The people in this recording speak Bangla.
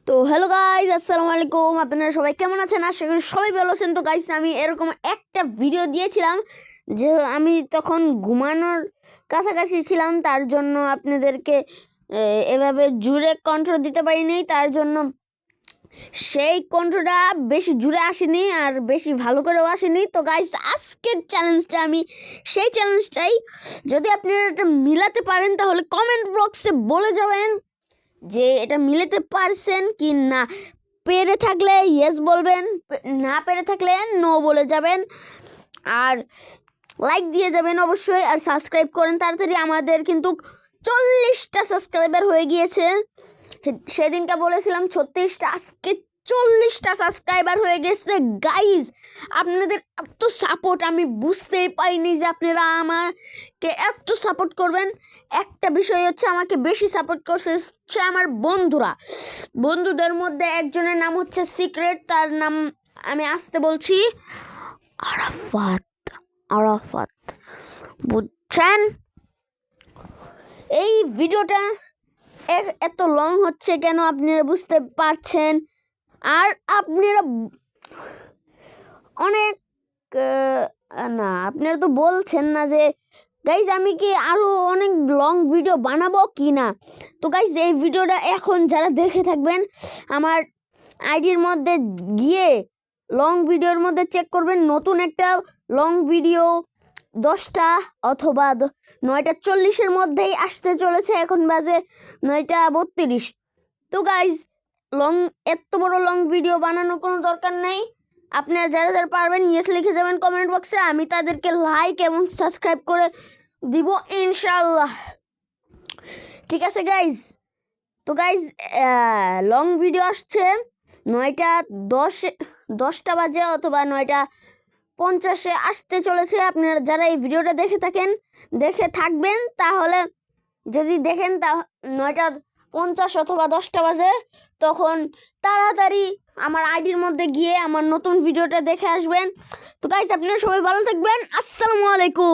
তো হ্যালো গাইজ, আসসালামু আলাইকুম। আপনারা সবাই কেমন আছেন? আশা করি সবাই ভালো আছেন। তো গাইজ, আমি এরকম একটা ভিডিও দিয়েছিলাম যে আমি তখন ঘুমানোর কাছাকাছি ছিলাম, তার জন্য আপনাদেরকে এভাবে জুড়ে কণ্ঠ দিতে পারিনি। তার জন্য সেই কণ্ঠটা বেশি জুড়ে আসেনি আর বেশি ভালো করেও আসেনি। তো গাইজ, আজকের চ্যালেঞ্জটা আমি সেই চ্যালেঞ্জটাই, যদি আপনারা এটা মিলাতে পারেন তাহলে কমেন্ট বক্সে বলে যাবেন যে এটা মিলাতে পারছেন কি না। পেরে থাকলে ইয়েস বলবেন, না পেরে থাকলে নো বলে যাবেন, আর লাইক দিয়ে যাবেন অবশ্যই, আর সাবস্ক্রাইব করেন তাড়াতাড়ি। আমাদের কিন্তু 40টা সাবস্ক্রাইবার হয়ে গিয়েছে। সেদিনকে বলেছিলাম 36টা, আজকে 40টা সাবস্ক্রাইবার হয়ে গেছে। গাইজ, আপনাদের এত সাপোর্ট আমি বুঝতেই পারিনি যে আপনারা আমাকে এত সাপোর্ট করবেন। একটা বিষয় হচ্ছে, আমাকে বেশি সাপোর্ট করছে আমার বন্ধুদের মধ্যে একজনের নাম হচ্ছে সিক্রেট, তার নাম আমি আসতে বলছি আরাফাত, বুঝছেন? এই ভিডিওটা এত লং হচ্ছে কেন আপনারা বুঝতে পারছেন। আর আপনারা অনেক না, আপনারা তো বলছেন না যে গাইজ আমি কি আরও অনেক লং ভিডিও বানাবো কি না। তো গাইজ, এই ভিডিওটা এখন যারা দেখে থাকবেন, আমার আইডির মধ্যে গিয়ে লং ভিডিওর মধ্যে চেক করবেন, নতুন একটা লং ভিডিও 10টা অথবা 9:40-এর মধ্যেই আসতে চলেছে। এখন বাজে 9:32। তো গাইজ, এত বড় লং ভিডিও বানানোর কোনো দরকার নেই। আপনারা যারা পারবেন ইয়েস লিখে যাবেন কমেন্ট বক্সে, আমি তাদেরকে লাইক এবং সাবস্ক্রাইব করে দিব ইনশাআল্লাহ। ঠিক আছে গাইজ? তো গাইজ, লং ভিডিও আসছে 9:10 বাজে অথবা 9:50-এ আসতে চলেছে। আপনারা যারা এই ভিডিওটা দেখে থাকবেন, তাহলে যদি দেখেন তা 9:50 অথবা 10টা বাজে, তখন তাড়াতাড়ি আমার আইডির মধ্যে গিয়ে আমার নতুন ভিডিওটা দেখে আসবেন। তো গাইজ, আপনারা সবাই ভালো থাকবেন। আসসালামু আলাইকুম।